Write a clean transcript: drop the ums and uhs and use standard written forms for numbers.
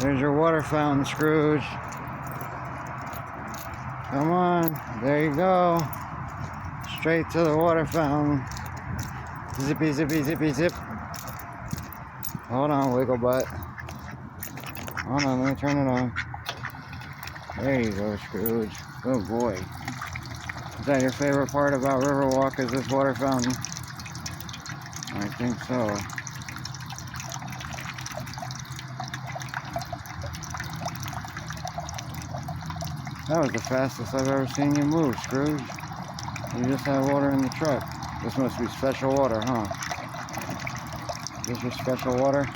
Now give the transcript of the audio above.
There's your water fountain, Scrooge. Come on, there you go. Straight to the water fountain. Zippy, zippy, zippy, zip. Hold on, wiggle butt. Hold on, let me turn it on. There you go, Scrooge. Good boy. Is that your favorite part about Riverwalk, is this water fountain? I think so. That was the fastest I've ever seen you move, Scrooge. You just had water in the truck. This must be special water, huh? Is this your special water?